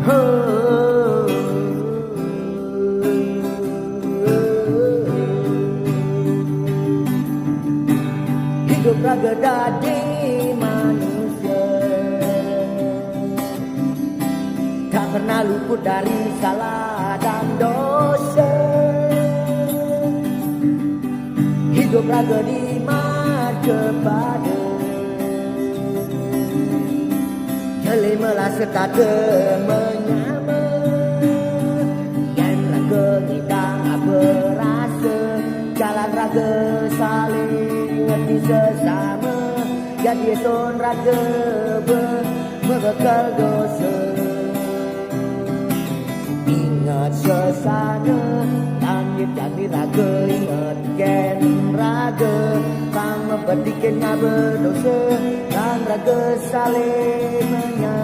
Hidup raga dadi manusia, tak pernah luput dari salah dan dosa. Hidup raga dimat kepada jelimelah serta menyama. Yang raga kita berasa, jalan raga saling ngerti sesama. Jadi son raga berbekal dosa. Ingat sesana langit jadi raga, ingat ken raga pang mempetikannya berdosa, dan raga saling menyama.